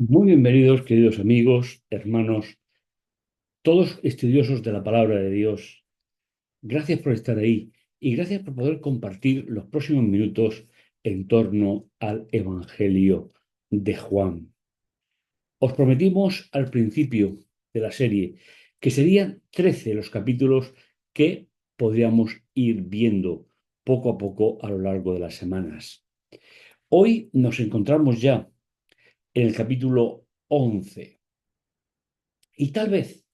Muy bienvenidos, queridos amigos, hermanos, todos estudiosos de la palabra de Dios. Gracias por estar ahí y gracias por poder compartir los próximos minutos en torno al Evangelio de Juan. Os prometimos al principio de la serie que serían 13 los capítulos que podríamos ir viendo poco a poco a lo largo de las semanas. Hoy nos encontramos ya en el capítulo 11 y tal vez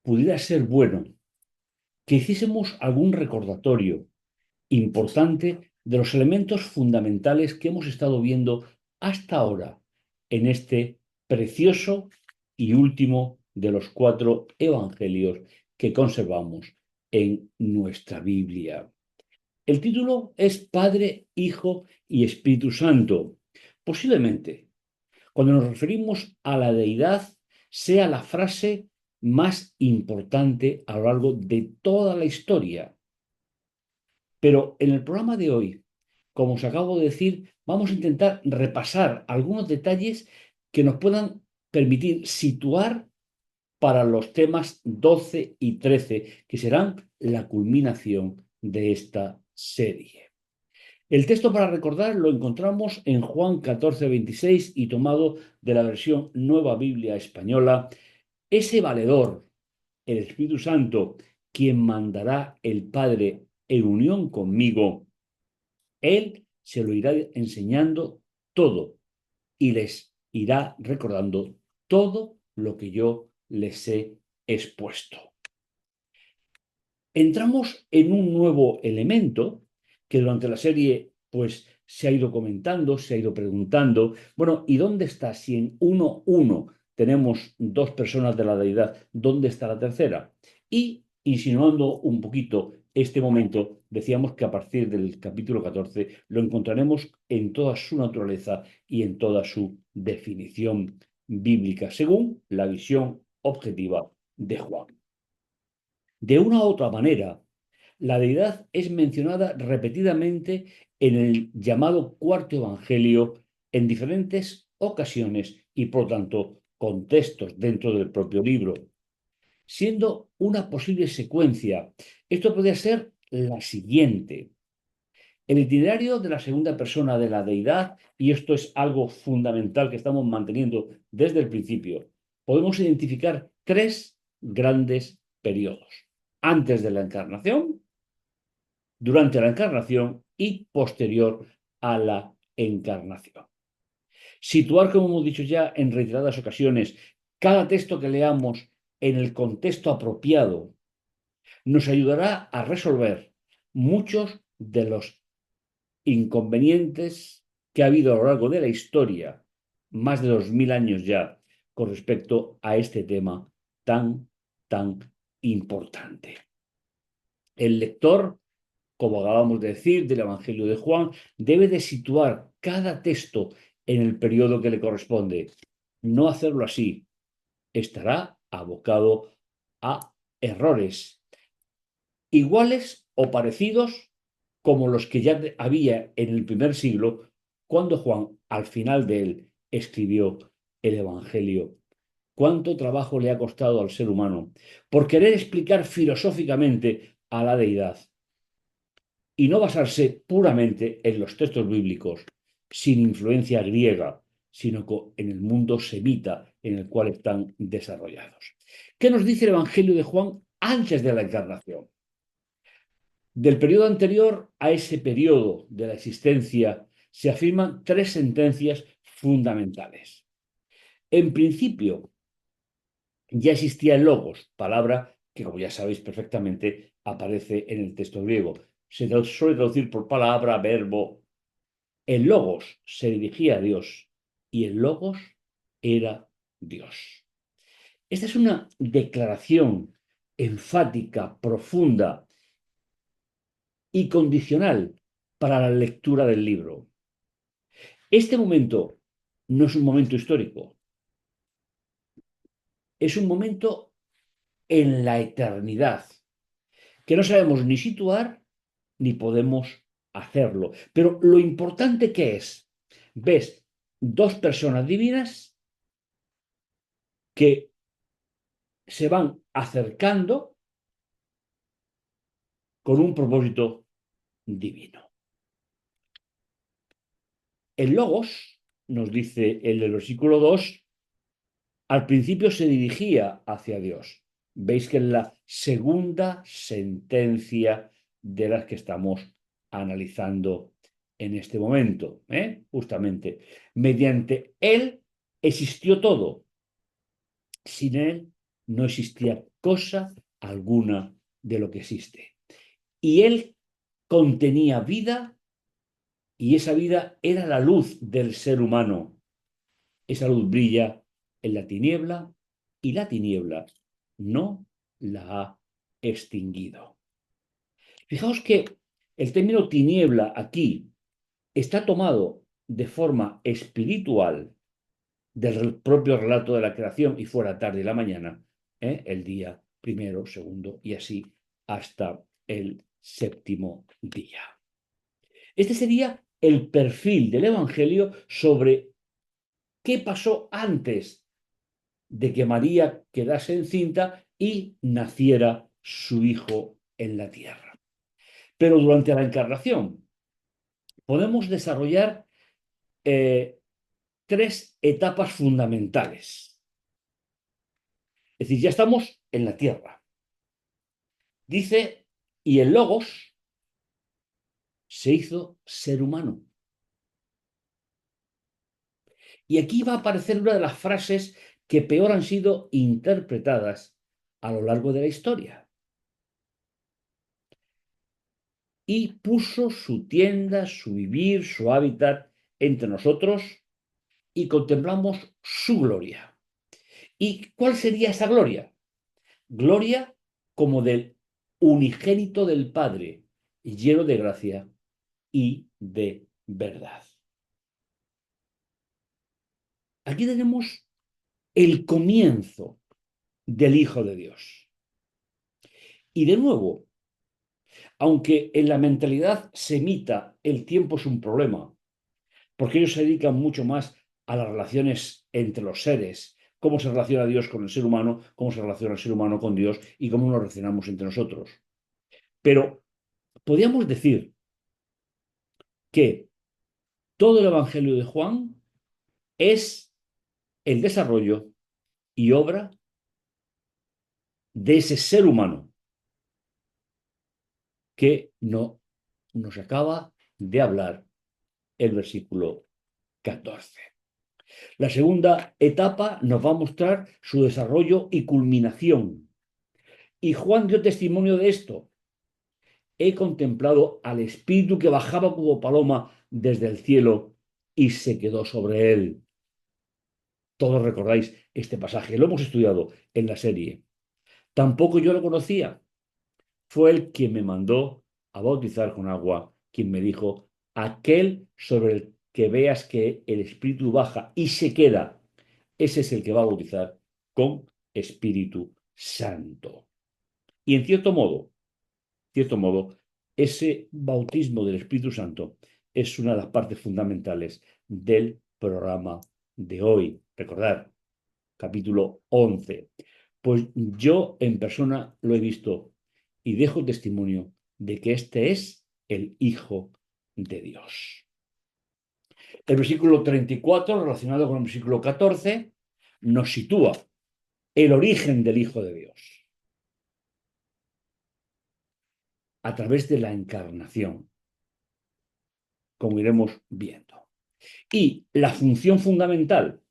pudiera ser bueno que hiciésemos algún recordatorio importante de los elementos fundamentales que hemos estado viendo hasta ahora en este precioso y último de los cuatro evangelios que conservamos en nuestra Biblia. El título es Padre, Hijo y Espíritu Santo. Posiblemente, cuando nos referimos a la deidad, sea la frase más importante a lo largo de toda la historia. Pero en el programa de hoy, como os acabo de decir, vamos a intentar repasar algunos detalles que nos puedan permitir situar para los temas 12 y 13, que serán la culminación de esta serie. El texto para recordar lo encontramos en Juan 14:26 y tomado de la versión Nueva Biblia Española. Ese valedor, el Espíritu Santo, quien mandará el Padre en unión conmigo, él se lo irá enseñando todo y les irá recordando todo lo que yo les he expuesto. Entramos en un nuevo elemento que durante la serie pues se ha ido comentando, se ha ido preguntando, bueno, ¿y dónde está? Si en 1:1 tenemos dos personas de la deidad, ¿dónde está la tercera? Y insinuando un poquito este momento, decíamos que a partir del capítulo 14 lo encontraremos en toda su naturaleza y en toda su definición bíblica, según la visión objetiva de Juan. De una u otra manera, la deidad es mencionada repetidamente en el llamado cuarto evangelio en diferentes ocasiones y, por lo tanto, contextos dentro del propio libro, siendo una posible secuencia. Esto podría ser la siguiente. El itinerario de la segunda persona de la deidad, y esto es algo fundamental que estamos manteniendo desde el principio, podemos identificar tres grandes periodos: antes de la encarnación, durante la encarnación y posterior a la encarnación. Situar, como hemos dicho ya en reiteradas ocasiones, cada texto que leamos en el contexto apropiado nos ayudará a resolver muchos de los inconvenientes que ha habido a lo largo de la historia, más de 2000 años ya, con respecto a este tema tan importante. El lector, como acabamos de decir, del Evangelio de Juan, debe de situar cada texto en el periodo que le corresponde. No hacerlo así, estará abocado a errores iguales o parecidos como los que ya había en el primer siglo, cuando Juan, al final de él, escribió el Evangelio. ¿Cuánto trabajo le ha costado al ser humano por querer explicar filosóficamente a la deidad y no basarse puramente en los textos bíblicos, sin influencia griega, sino en el mundo semita en el cual están desarrollados? ¿Qué nos dice el Evangelio de Juan antes de la encarnación? Del periodo anterior a ese periodo de la existencia se afirman tres sentencias fundamentales. En principio, ya existía el logos, palabra que, como ya sabéis perfectamente, aparece en el texto griego. Se suele traducir por palabra, verbo. El logos se dirigía a Dios y el logos era Dios. Esta es una declaración enfática, profunda y condicional para la lectura del libro. Este momento no es un momento histórico, es un momento en la eternidad, que no sabemos ni situar ni podemos hacerlo. Pero lo importante que es, ves dos personas divinas que se van acercando con un propósito divino. El Logos, nos dice el del versículo 2, al principio se dirigía hacia Dios. Veis que es la segunda sentencia de las que estamos analizando en este momento, justamente. Mediante Él existió todo. Sin Él no existía cosa alguna de lo que existe. Y Él contenía vida y esa vida era la luz del ser humano. Esa luz brilla en la tiniebla y la tiniebla no la ha extinguido. Fijaos que el término tiniebla aquí está tomado de forma espiritual del propio relato de la creación y fuera tarde y la mañana, el día primero, segundo y así hasta el séptimo día. Este sería el perfil del Evangelio sobre qué pasó antes de que María quedase encinta y naciera su hijo en la tierra. Pero durante la encarnación podemos desarrollar tres etapas fundamentales. Es decir, ya estamos en la tierra. Dice, y el Logos se hizo ser humano. Y aquí va a aparecer una de las frases que peor han sido interpretadas a lo largo de la historia. Y puso su tienda, su vivir, su hábitat entre nosotros y contemplamos su gloria. ¿Y cuál sería esa gloria? Gloria como del unigénito del Padre, lleno de gracia y de verdad. Aquí tenemos el comienzo del Hijo de Dios. Y de nuevo, aunque en la mentalidad semita el tiempo es un problema, porque ellos se dedican mucho más a las relaciones entre los seres, cómo se relaciona Dios con el ser humano, cómo se relaciona el ser humano con Dios y cómo nos relacionamos entre nosotros. Pero podríamos decir que todo el Evangelio de Juan es el desarrollo y obra de ese ser humano que no nos acaba de hablar el versículo 14. La segunda etapa nos va a mostrar su desarrollo y culminación. Y Juan dio testimonio de esto. He contemplado al Espíritu que bajaba como paloma desde el cielo y se quedó sobre él. Todos recordáis este pasaje, lo hemos estudiado en la serie. Tampoco yo lo conocía. Fue el quien me mandó a bautizar con agua, quien me dijo, aquel sobre el que veas que el Espíritu baja y se queda, ese es el que va a bautizar con Espíritu Santo. Y en cierto modo, ese bautismo del Espíritu Santo es una de las partes fundamentales del programa de hoy. Recordad, capítulo 11. Pues yo en persona lo he visto y dejo testimonio de que este es el Hijo de Dios. El versículo 34, relacionado con el versículo 14, nos sitúa el origen del Hijo de Dios a través de la encarnación, como iremos viendo. Y la función fundamental,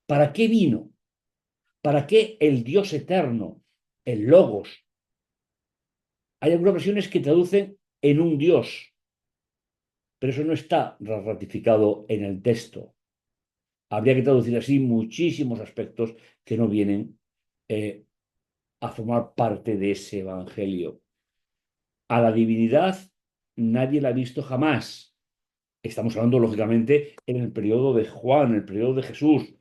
¿para qué vino? ¿Para qué el Dios eterno, el Logos? Hay algunas versiones que traducen en un Dios, pero eso no está ratificado en el texto. Habría que traducir así muchísimos aspectos que no vienen a formar parte de ese evangelio. A la divinidad nadie la ha visto jamás. Estamos hablando, lógicamente, en el periodo de Juan, en el periodo de Jesús.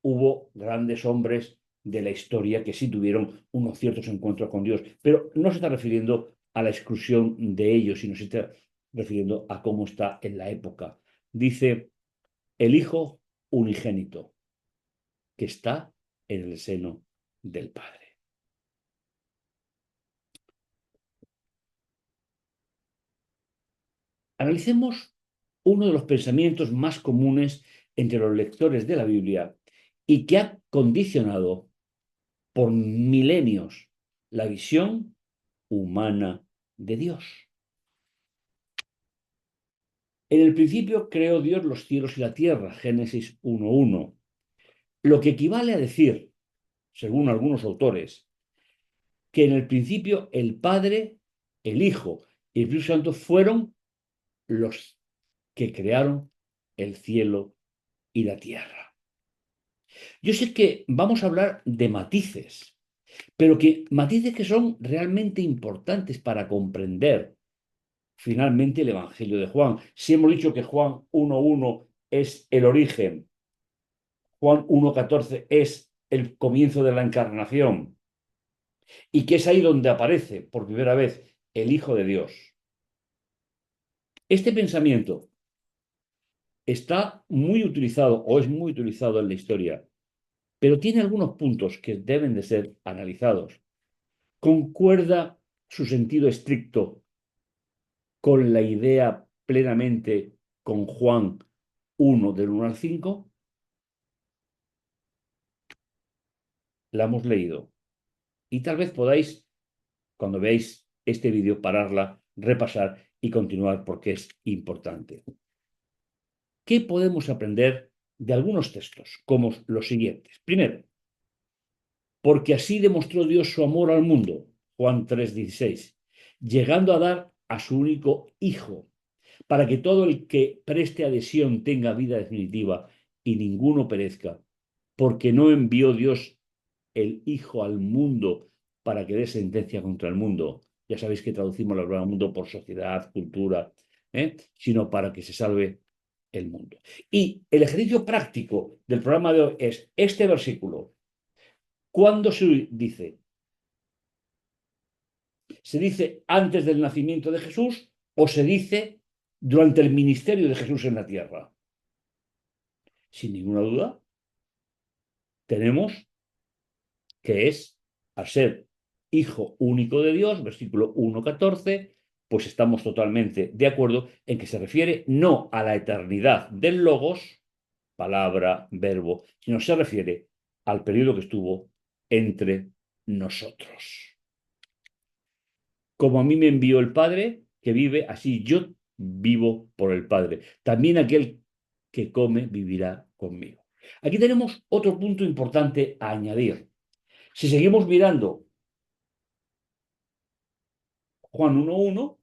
Hubo grandes hombres de la historia que sí tuvieron unos ciertos encuentros con Dios, pero no se está refiriendo a la exclusión de ellos, sino se está refiriendo a cómo está en la época. Dice el Hijo unigénito, que está en el seno del Padre. Analicemos uno de los pensamientos más comunes entre los lectores de la Biblia y que ha condicionado por milenios la visión humana de Dios. En el principio creó Dios los cielos y la tierra, Génesis 1:1, lo que equivale a decir, según algunos autores, que en el principio el Padre, el Hijo y el Espíritu Santo fueron los que crearon el cielo y la tierra. Yo sé que vamos a hablar de matices, pero que matices que son realmente importantes para comprender finalmente el Evangelio de Juan. Si hemos dicho que Juan 1:1 es el origen, Juan 1:14 es el comienzo de la encarnación y que es ahí donde aparece por primera vez el Hijo de Dios. Este pensamiento está muy utilizado o es muy utilizado en la historia, pero tiene algunos puntos que deben de ser analizados. ¿Concuerda su sentido estricto con la idea plenamente con Juan 1 del 1 al 5? La hemos leído. Y tal vez podáis, cuando veáis este vídeo, pararla, repasar y continuar porque es importante. ¿Qué podemos aprender de algunos textos? Como los siguientes. Primero, porque así demostró Dios su amor al mundo, Juan 3:16, llegando a dar a su único Hijo, para que todo el que preste adhesión tenga vida definitiva y ninguno perezca, porque no envió Dios el Hijo al mundo para que dé sentencia contra el mundo. Ya sabéis que traducimos la palabra mundo por sociedad, cultura, sino para que se salve el mundo. Y el ejercicio práctico del programa de hoy es este versículo. ¿Cuándo se dice? ¿Se dice antes del nacimiento de Jesús o se dice durante el ministerio de Jesús en la tierra? Sin ninguna duda, tenemos que es, al ser Hijo único de Dios, versículo 1:14, pues estamos totalmente de acuerdo en que se refiere no a la eternidad del Logos, palabra, verbo, sino se refiere al periodo que estuvo entre nosotros. Como a mí me envió el Padre, que vive, así yo vivo por el Padre. También aquel que come vivirá conmigo. Aquí tenemos otro punto importante a añadir. Si seguimos mirando Juan 1:1,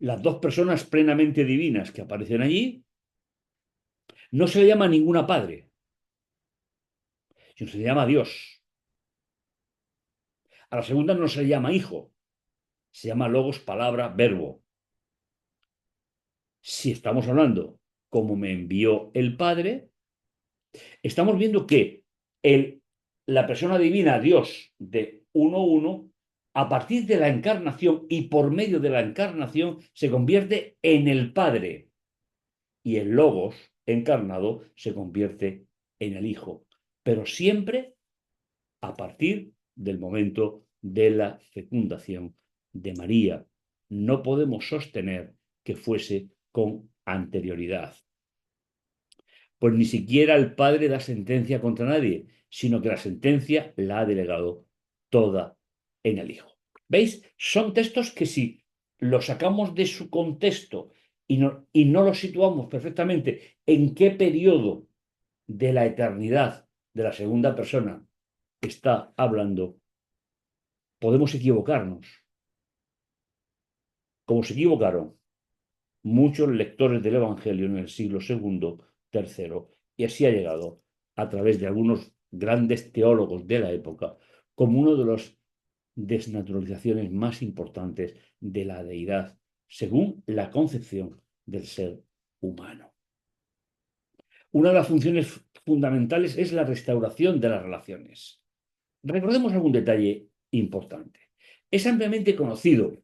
las dos personas plenamente divinas que aparecen allí, no se le llama ninguna padre, sino se le llama Dios. A la segunda no se le llama hijo, se llama logos, palabra, verbo. Si estamos hablando como me envió el Padre, estamos viendo que la persona divina, Dios, de 1:1, a partir de la encarnación y por medio de la encarnación, se convierte en el Padre. Y el Logos encarnado se convierte en el Hijo. Pero siempre a partir del momento de la fecundación de María. No podemos sostener que fuese con anterioridad. Pues ni siquiera el Padre da sentencia contra nadie, sino que la sentencia la ha delegado toda en el Hijo. ¿Veis? Son textos que si los sacamos de su contexto y no los situamos perfectamente en qué periodo de la eternidad de la segunda persona está hablando, podemos equivocarnos. Como se equivocaron muchos lectores del Evangelio en el siglo II, III, y así ha llegado a través de algunos grandes teólogos de la época como uno de las desnaturalizaciones más importantes de la deidad, según la concepción del ser humano. Una de las funciones fundamentales es la restauración de las relaciones. Recordemos algún detalle importante. Es ampliamente conocido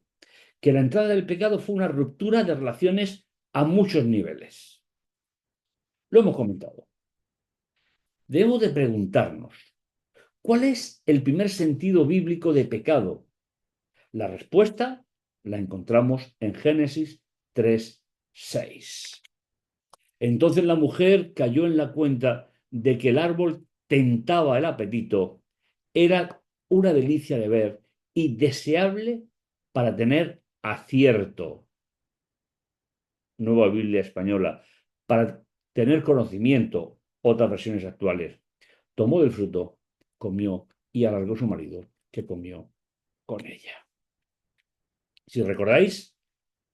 que la entrada del pecado fue una ruptura de relaciones a muchos niveles. Lo hemos comentado. debemos de preguntarnos, ¿cuál es el primer sentido bíblico de pecado? La respuesta la encontramos en Génesis 3:6. Entonces la mujer cayó en la cuenta de que el árbol tentaba el apetito, era una delicia de ver y deseable para tener acierto. Nueva Biblia Española, para tener conocimiento, otras versiones actuales. Tomó del fruto, comió y alargó su marido, que comió con ella. Si recordáis,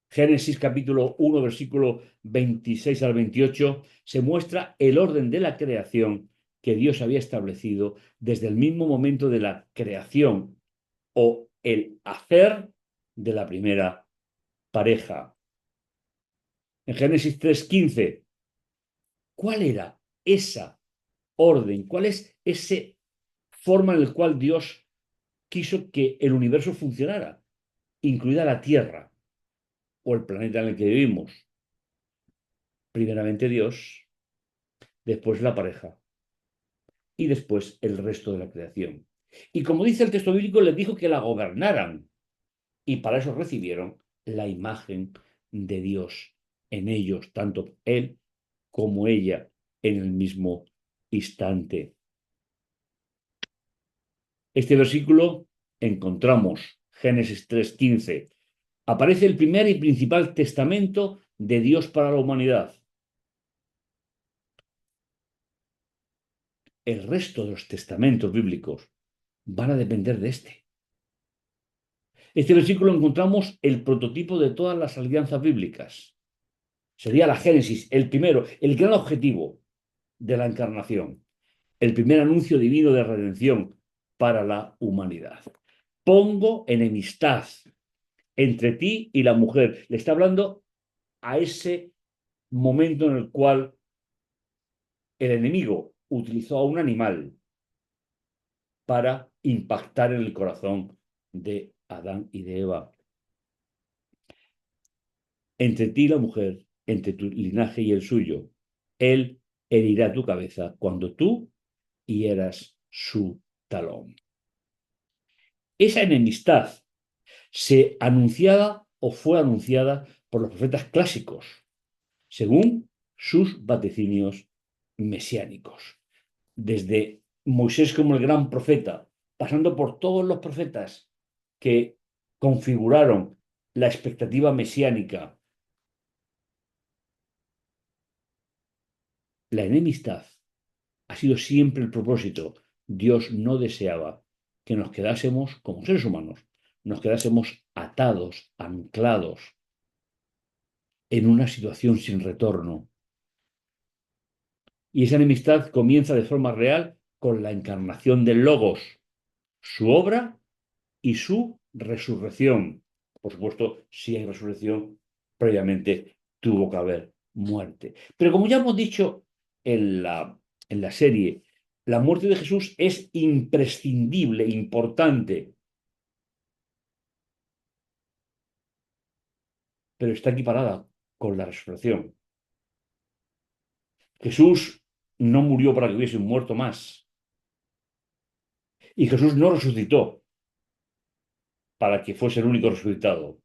Génesis capítulo 1, versículo 26 al 28, se muestra el orden de la creación que Dios había establecido desde el mismo momento de la creación o el hacer de la primera pareja. En Génesis 3:15, ¿cuál era esa orden? ¿Cuál es esa forma en la cual Dios quiso que el universo funcionara, incluida la Tierra o el planeta en el que vivimos? Primeramente Dios, después la pareja y después el resto de la creación. Y como dice el texto bíblico, les dijo que la gobernaran y para eso recibieron la imagen de Dios en ellos, tanto él como ella en el mismo instante. Este versículo encontramos Génesis 3:15. Aparece el primer y principal testamento de Dios para la humanidad. El resto de los testamentos bíblicos van a depender de este. Este versículo encontramos el prototipo de todas las alianzas bíblicas. Sería la Génesis, el primero, el gran objetivo de la encarnación, el primer anuncio divino de redención para la humanidad. Pongo enemistad entre ti y la mujer. Le está hablando a ese momento en el cual el enemigo utilizó a un animal para impactar en el corazón de Adán y de Eva. Entre ti y la mujer, entre tu linaje y el suyo, él herirá tu cabeza cuando tú hieras su talón. Esa enemistad se anunciaba o fue anunciada por los profetas clásicos, según sus vaticinios mesiánicos. Desde Moisés como el gran profeta, pasando por todos los profetas que configuraron la expectativa mesiánica. La enemistad ha sido siempre el propósito. Dios no deseaba que nos quedásemos, como seres humanos, nos quedásemos atados, anclados en una situación sin retorno. Y esa enemistad comienza de forma real con la encarnación del Logos, su obra y su resurrección. Por supuesto, si hay resurrección, previamente tuvo que haber muerte. Pero como ya hemos dicho en la serie, la muerte de Jesús es imprescindible, importante, pero está equiparada con la resurrección. Jesús no murió para que hubiese un muerto más. Y Jesús no resucitó para que fuese el único resucitado,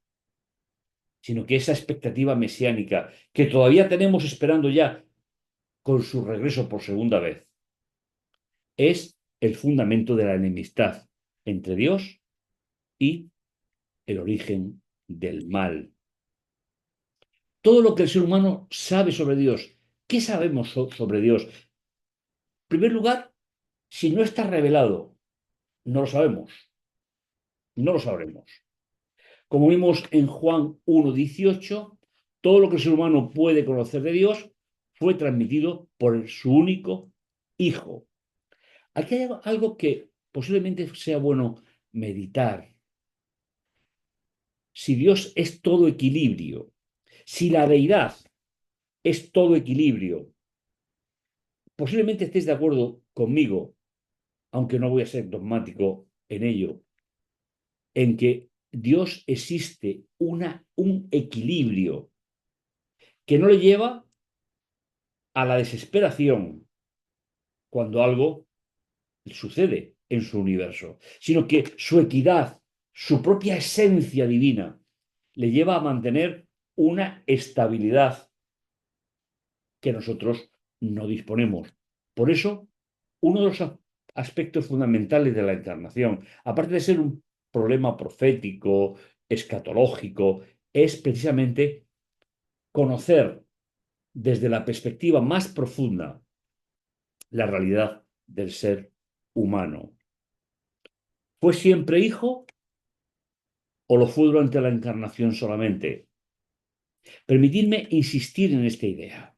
sino que esa expectativa mesiánica que todavía tenemos esperando ya con su regreso por segunda vez, es el fundamento de la enemistad entre Dios y el origen del mal. Todo lo que el ser humano sabe sobre Dios. ¿Qué sabemos sobre Dios? En primer lugar, si no está revelado, no lo sabemos, no lo sabremos. Como vimos en Juan 1:18, todo lo que el ser humano puede conocer de Dios fue transmitido por su único Hijo. Aquí hay algo que posiblemente sea bueno meditar. Si Dios es todo equilibrio, si la deidad es todo equilibrio, posiblemente estéis de acuerdo conmigo, aunque no voy a ser dogmático en ello, en que Dios existe un equilibrio que no le lleva a la desesperación, cuando algo sucede en su universo, sino que su equidad, su propia esencia divina, le lleva a mantener una estabilidad que nosotros no disponemos. Por eso, uno de los aspectos fundamentales de la encarnación, aparte de ser un problema profético, escatológico, es precisamente conocer desde la perspectiva más profunda la realidad del ser humano. ¿Fue siempre hijo o lo fue durante la encarnación solamente? Permitidme insistir en esta idea.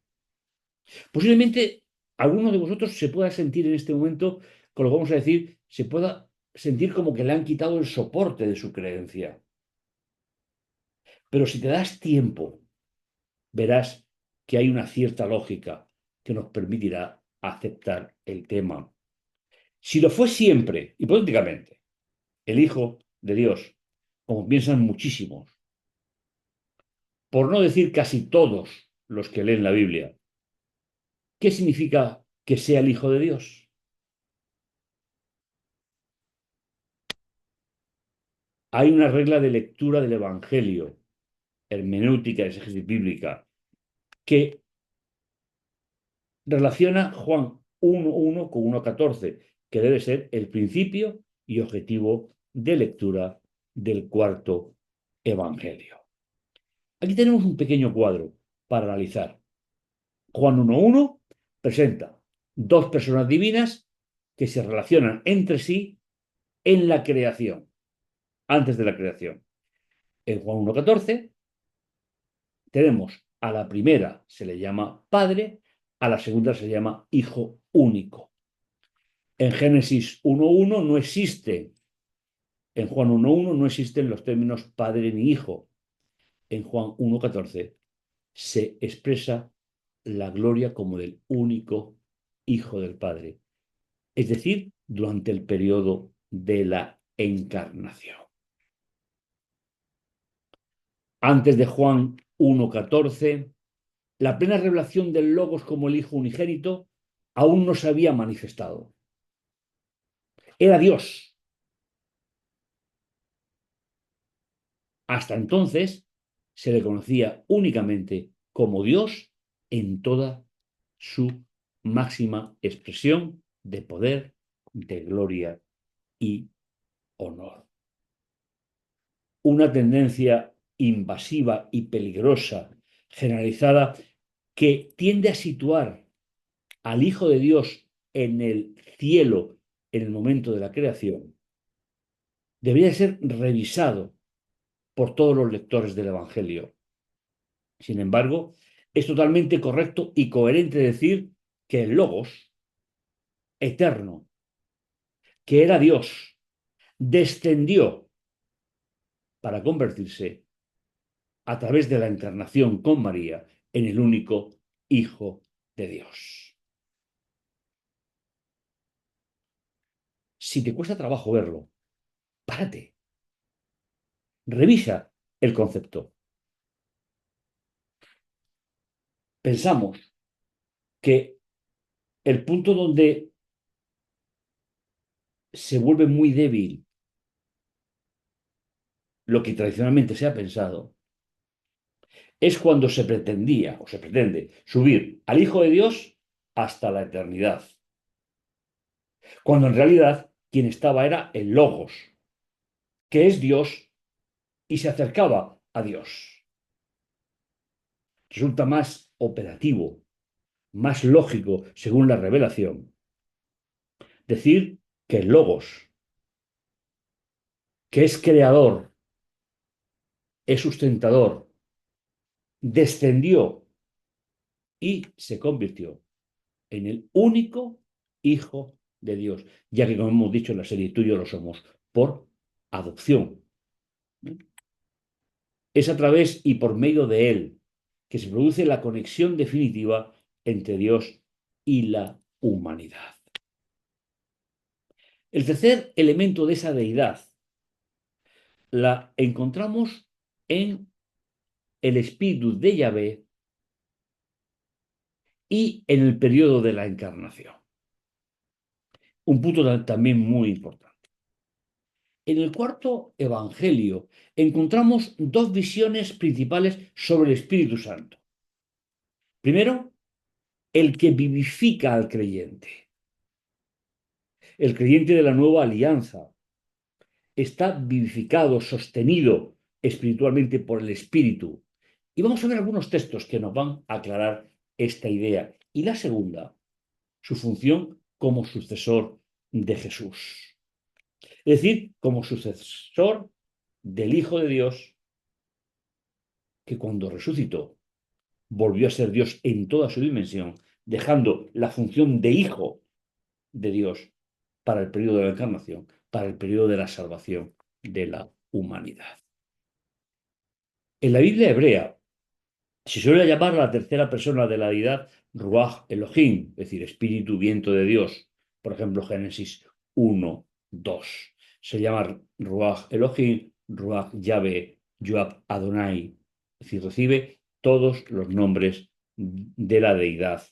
Posiblemente alguno de vosotros se pueda sentir en este momento, con lo que vamos a decir, se pueda sentir como que le han quitado el soporte de su creencia. Pero si te das tiempo, verás que hay una cierta lógica que nos permitirá aceptar el tema. Si lo fue siempre, hipotéticamente, el Hijo de Dios, como piensan muchísimos, por no decir casi todos los que leen la Biblia, ¿qué significa que sea el Hijo de Dios? Hay una regla de lectura del Evangelio, hermenéutica, exégesis bíblica, que relaciona Juan 1.1 con 1.14, que debe ser el principio y objetivo de lectura del cuarto Evangelio. Aquí tenemos un pequeño cuadro para analizar. Juan 1.1 presenta dos personas divinas que se relacionan entre sí en la creación, antes de la creación. En Juan 1.14 tenemos a la primera se le llama Padre, a la segunda se le llama Hijo único. En Génesis 1.1 no existe, en Juan 1.1 no existen los términos Padre ni Hijo. En Juan 1.14 se expresa la gloria como del único Hijo del Padre, es decir, durante el periodo de la encarnación. Antes de Juan 1.14, la plena revelación del Logos como el Hijo unigénito aún no se había manifestado. Era Dios. Hasta entonces se le conocía únicamente como Dios en toda su máxima expresión de poder, de gloria y honor. Una tendencia invasiva y peligrosa, generalizada, que tiende a situar al Hijo de Dios en el cielo en el momento de la creación, debería ser revisado por todos los lectores del Evangelio. Sin embargo, es totalmente correcto y coherente decir que el Logos eterno, que era Dios, descendió para convertirse a través de la encarnación con María en el único Hijo de Dios. Si te cuesta trabajo verlo, párate, revisa el concepto. Pensamos que el punto donde se vuelve muy débil lo que tradicionalmente se ha pensado es cuando se pretendía o se pretende subir al Hijo de Dios hasta la eternidad, cuando en realidad quien estaba era el Logos, que es Dios y se acercaba a Dios. Resulta más operativo, más lógico, según la revelación, decir que el Logos, que es creador, es sustentador, descendió y se convirtió en el único Hijo de Dios, ya que como hemos dicho en la serie, tú y yo lo somos por adopción. Es a través y por medio de Él que se produce la conexión definitiva entre Dios y la humanidad. El tercer elemento de esa deidad la encontramos en el espíritu de Yahvé y en el periodo de la encarnación. Un punto también muy importante. En el cuarto Evangelio encontramos dos visiones principales sobre el Espíritu Santo. Primero, el que vivifica al creyente. El creyente de la nueva alianza está vivificado, sostenido espiritualmente por el Espíritu. Y vamos a ver algunos textos que nos van a aclarar esta idea. Y la segunda, su función como sucesor de Jesús. Es decir, como sucesor del Hijo de Dios, que cuando resucitó volvió a ser Dios en toda su dimensión, dejando la función de Hijo de Dios para el periodo de la encarnación, para el periodo de la salvación de la humanidad. En la Biblia hebrea se suele llamar a la tercera persona de la deidad Ruach Elohim, es decir, Espíritu, Viento de Dios. Por ejemplo, Génesis 1, 2. Se llama Ruach Elohim, Ruach Yahvé, Yoab Adonai. Es decir, recibe todos los nombres de la deidad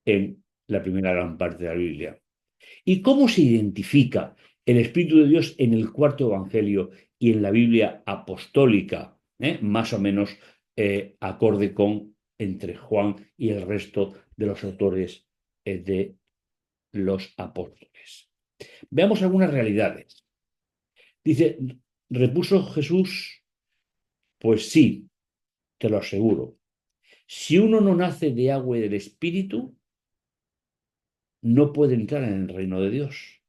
en la primera gran parte de la Biblia. ¿Y cómo se identifica el Espíritu de Dios en el cuarto Evangelio y en la Biblia apostólica? Más o menos acorde con entre Juan y el resto de los autores de los apóstoles. Veamos algunas realidades. Dice, repuso Jesús, pues sí, te lo aseguro. Si uno no nace de agua y del Espíritu, no puede entrar en el reino de Dios.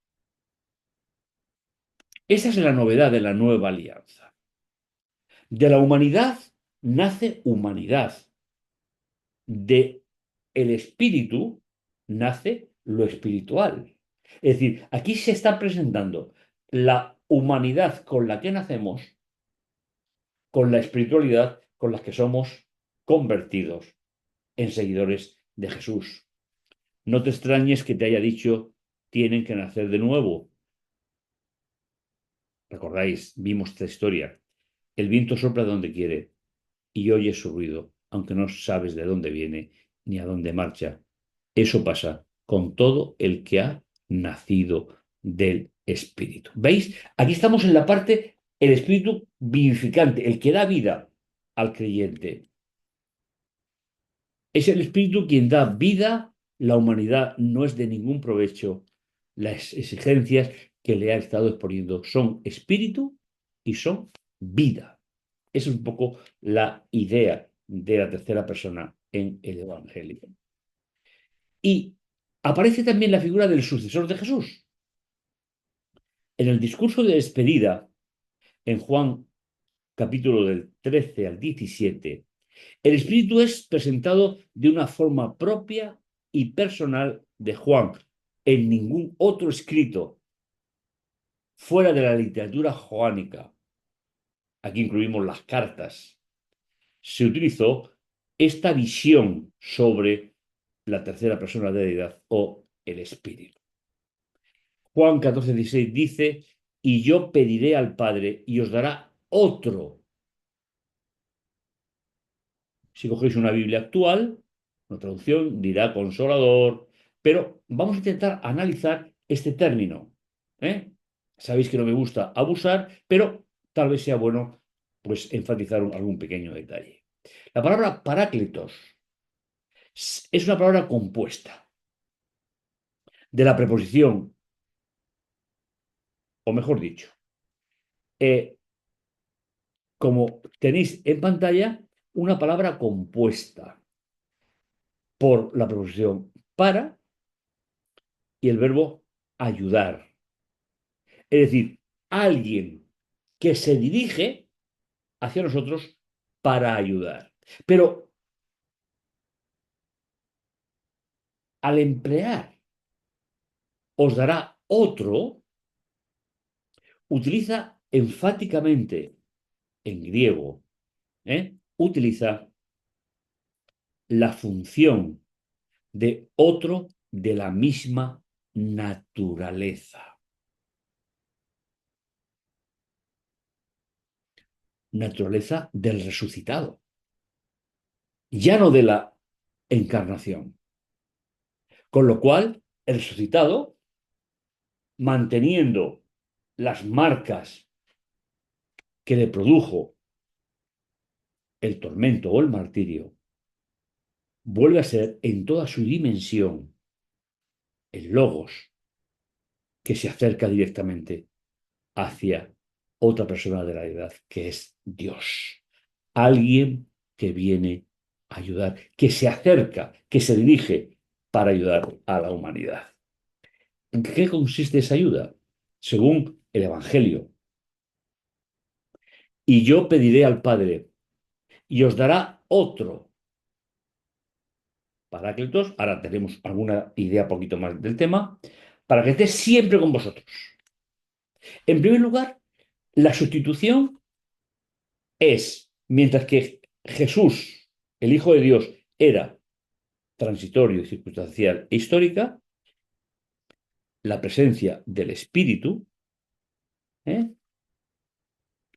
Esa es la novedad de la nueva alianza. De la humanidad nace humanidad. De el espíritu nace lo espiritual. Es decir, aquí se está presentando la humanidad con la que nacemos, con la espiritualidad con la que somos convertidos en seguidores de Jesús. No te extrañes que te haya dicho, tienen que nacer de nuevo. Recordáis, vimos esta historia. El viento sopla donde quiere y oyes su ruido, aunque no sabes de dónde viene ni a dónde marcha. Eso pasa con todo el que ha nacido del Espíritu. ¿Veis? Aquí estamos en la parte, el Espíritu vivificante, el que da vida al creyente. Es el Espíritu quien da vida, la humanidad no es de ningún provecho. Las exigencias que le ha estado exponiendo son espíritu y son vida. Esa es un poco la idea de la tercera persona en el Evangelio. Y aparece también la figura del sucesor de Jesús. En el discurso de despedida, en Juan capítulo del 13 al 17, el Espíritu es presentado de una forma propia y personal de Juan. En ningún otro escrito fuera de la literatura joánica, aquí incluimos las cartas, se utilizó esta visión sobre la tercera persona de la deidad o el Espíritu. Juan 14:16 dice, y yo pediré al Padre y os dará otro. Si cogéis una Biblia actual, una traducción dirá consolador, pero vamos a intentar analizar este término. ¿eh? Sabéis que no me gusta abusar, pero tal vez sea bueno pues enfatizar algún pequeño detalle. La palabra paráclitos es una palabra compuesta de la preposición, o mejor dicho, eh, como tenéis en pantalla, una palabra compuesta por la preposición para y el verbo ayudar. Es decir, alguien que se dirige hacia nosotros para ayudar. Pero al emplear os dará otro, utiliza enfáticamente en griego, utiliza la función de otro de la misma naturaleza. Naturaleza del resucitado, ya no de la encarnación. Con lo cual, el resucitado manteniendo las marcas que le produjo el tormento o el martirio, vuelve a ser en toda su dimensión el logos que se acerca directamente hacia otra persona de la edad, que es Dios. Alguien que viene a ayudar, que se acerca, que se dirige para ayudar a la humanidad. ¿En qué consiste esa ayuda? Según el Evangelio. Y yo pediré al Padre y os dará otro Paráclitos. Ahora tenemos alguna idea poquito más del tema, para que esté siempre con vosotros. En primer lugar, la sustitución es, mientras que Jesús, el Hijo de Dios, era transitorio, circunstancial e histórica, la presencia del Espíritu, ¿eh?,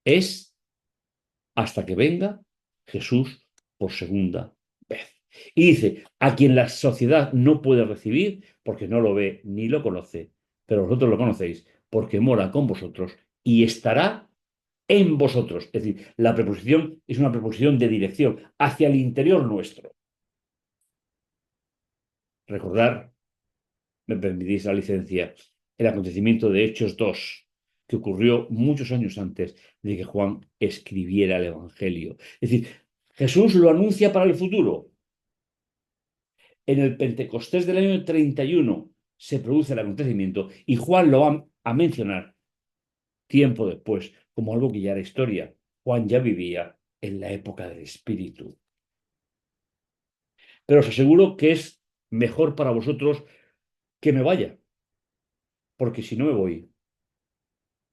es hasta que venga Jesús por segunda vez. Y dice, a quien la sociedad no puede recibir porque no lo ve ni lo conoce, pero vosotros lo conocéis porque mora con vosotros y estará en vosotros. Es decir, la preposición es una preposición de dirección hacia el interior nuestro. Recordar, me permitís la licencia, el acontecimiento de Hechos 2, que ocurrió muchos años antes de que Juan escribiera el Evangelio. Es decir, Jesús lo anuncia para el futuro. En el Pentecostés del año 31 se produce el acontecimiento y Juan lo va a mencionar tiempo después como algo que ya era historia. Juan ya vivía en la época del Espíritu. Pero os aseguro que es mejor para vosotros que me vaya, porque si no me voy,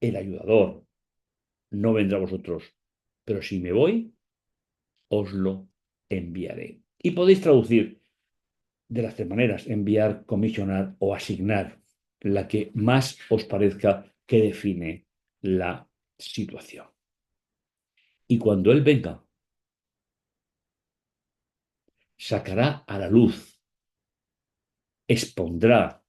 el ayudador no vendrá a vosotros, pero si me voy, os lo enviaré. Y podéis traducir de las tres maneras: enviar, comisionar o asignar, la que más os parezca que define la situación. Y cuando Él venga, sacará a la luz, expondrá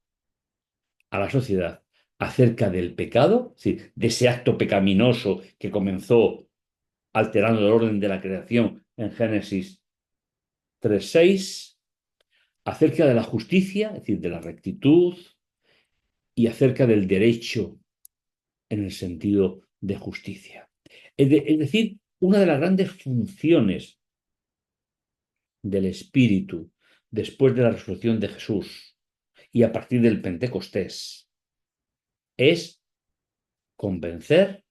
a la sociedad acerca del pecado, es decir, de ese acto pecaminoso que comenzó alterando el orden de la creación en Génesis 3:6, acerca de la justicia, es decir, de la rectitud, y acerca del derecho en el sentido de justicia. Es decir, una de las grandes funciones del Espíritu después de la resurrección de Jesús y a partir del Pentecostés es convencer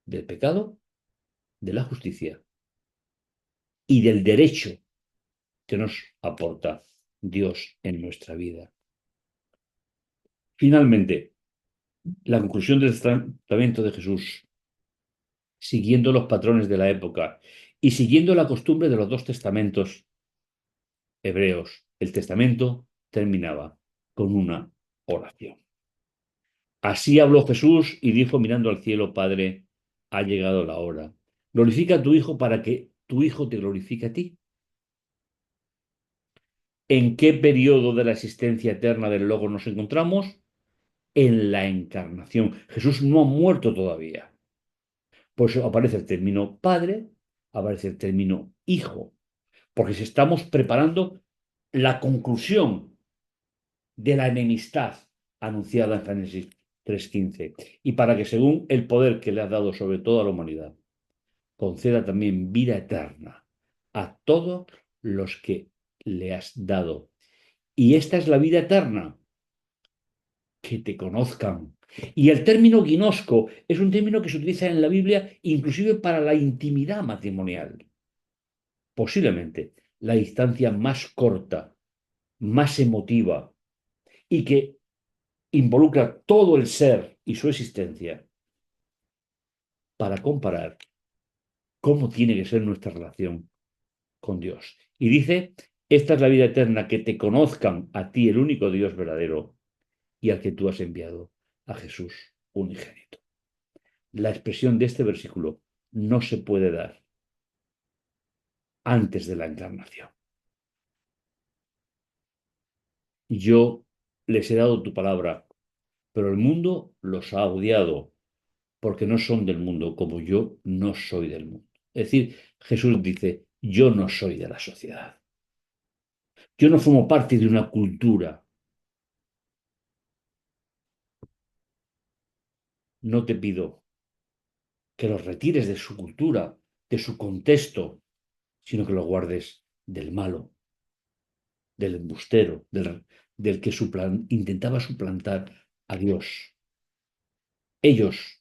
del pecado, de la justicia y del derecho que nos aporta Dios en nuestra vida. Finalmente, la conclusión del tratamiento de Jesús, siguiendo los patrones de la época y siguiendo la costumbre de los dos testamentos hebreos, el testamento terminaba con una oración. Así habló Jesús y dijo mirando al cielo: Padre, ha llegado la hora. Glorifica a tu Hijo para que tu Hijo te glorifique a ti. ¿En qué periodo de la existencia eterna del Logos nos encontramos? En la encarnación. Jesús no ha muerto todavía. Por eso aparece el término Padre, aparece el término Hijo, porque si estamos preparando la conclusión de la enemistad anunciada en Génesis 3:15, y para que según el poder que le has dado sobre toda la humanidad, conceda también vida eterna a todos los que le has dado. Y esta es la vida eterna, que te conozcan. Y el término ginosco es un término que se utiliza en la Biblia inclusive para la intimidad matrimonial. Posiblemente la distancia más corta, más emotiva y que involucra todo el ser y su existencia para comparar cómo tiene que ser nuestra relación con Dios. Y dice, esta es la vida eterna, que te conozcan a ti, el único Dios verdadero, y al que tú has enviado, a Jesús unigénito. La expresión de este versículo no se puede dar antes de la encarnación. Yo les he dado tu palabra, pero el mundo los ha odiado porque no son del mundo, como yo no soy del mundo. Es decir, Jesús dice, yo no soy de la sociedad. Yo no formo parte de una cultura. No te pido que los retires de su cultura, de su contexto, sino que los guardes del malo, del embustero, del que intentaba suplantar a Dios. Ellos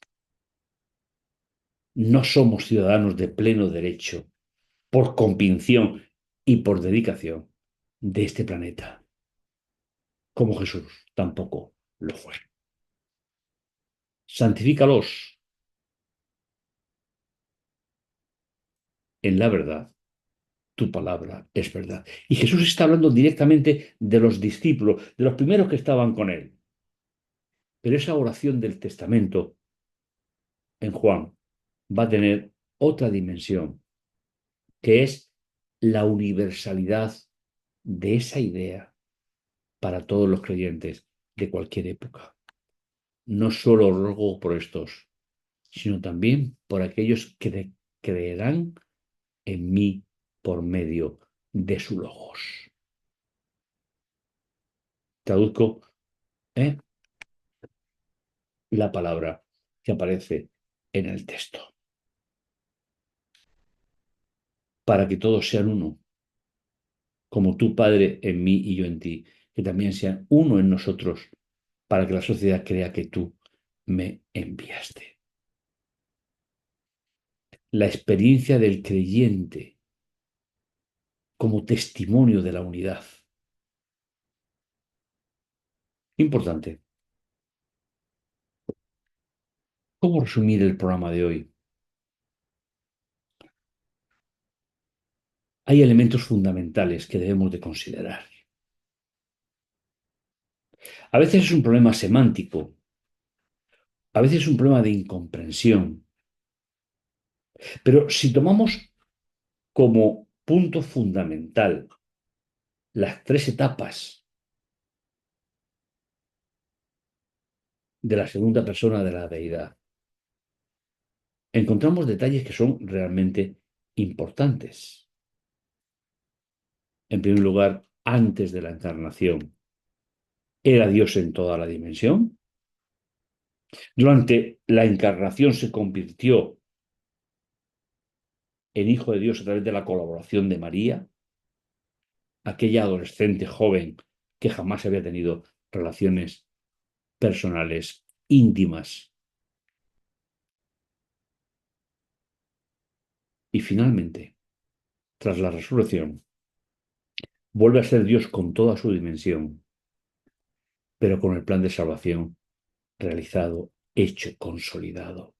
no somos ciudadanos de pleno derecho, por convicción y por dedicación, de este planeta, como Jesús tampoco lo fue. Santifícalos en la verdad. Tu palabra es verdad. Y Jesús está hablando directamente de los discípulos, de los primeros que estaban con él. Pero esa oración del testamento en Juan va a tener otra dimensión, que es la universalidad de esa idea para todos los creyentes de cualquier época. No solo ruego por estos, sino también por aquellos que creerán en mí por medio de su logos. Traduzco la palabra que aparece en el texto, para que todos sean uno, como tú, Padre, en mí y yo en ti, que también sean uno en nosotros, para que la sociedad crea que tú me enviaste. La experiencia del creyente como testimonio de la unidad. Importante. ¿Cómo resumir el programa de hoy? Hay elementos fundamentales que debemos de considerar. A veces es un problema semántico, a veces es un problema de incomprensión, pero si tomamos como punto fundamental las tres etapas de la segunda persona de la deidad, encontramos detalles que son realmente importantes. En primer lugar, antes de la encarnación, era Dios en toda la dimensión. Durante la encarnación se convirtió en Hijo de Dios a través de la colaboración de María, aquella adolescente joven que jamás había tenido relaciones personales íntimas. Y finalmente, tras la resurrección, vuelve a ser Dios con toda su dimensión, pero con el plan de salvación realizado, hecho, consolidado.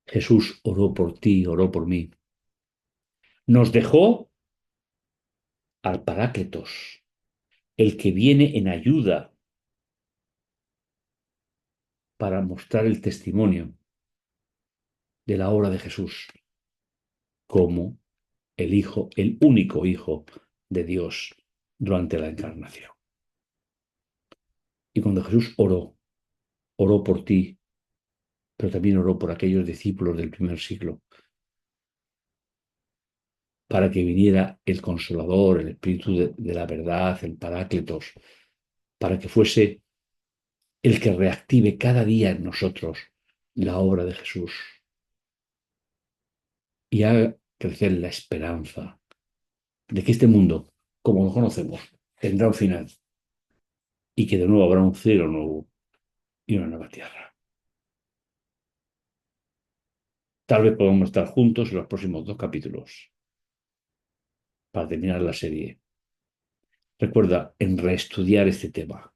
Jesús oró por ti, oró por mí. Nos dejó al Parácletos, el que viene en ayuda para mostrar el testimonio de la obra de Jesús como el Hijo, el único Hijo de Dios durante la encarnación. Y cuando Jesús oró, oró por ti, pero también oró por aquellos discípulos del primer siglo, para que viniera el Consolador, el Espíritu de la verdad, el Parácletos, para que fuese el que reactive cada día en nosotros la obra de Jesús y haga crecer la esperanza de que este mundo, como lo conocemos, tendrá un final y que de nuevo habrá un cielo nuevo y una nueva tierra. Tal vez podamos estar juntos en los próximos 2 capítulos para terminar la serie. Recuerda, en reestudiar este tema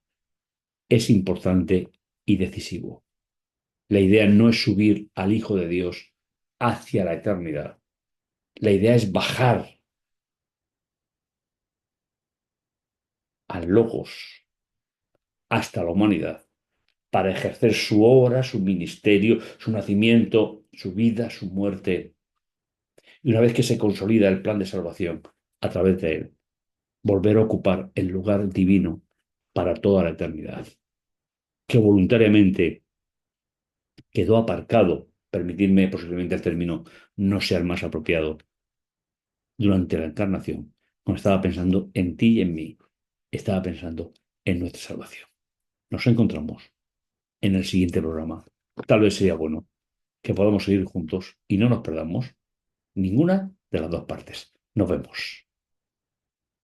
es importante y decisivo. La idea no es subir al Hijo de Dios hacia la eternidad. La idea es bajar al Logos hasta la humanidad para ejercer su obra, su ministerio, su nacimiento, su vida, su muerte. Y una vez que se consolida el plan de salvación a través de él, volver a ocupar el lugar divino para toda la eternidad, que voluntariamente quedó aparcado, permitirme posiblemente el término no sea el más apropiado, durante la encarnación, cuando estaba pensando en ti y en mí, estaba pensando en nuestra salvación. Nos encontramos en el siguiente programa. Tal vez sería bueno que podamos seguir juntos y no nos perdamos ninguna de las dos partes. Nos vemos.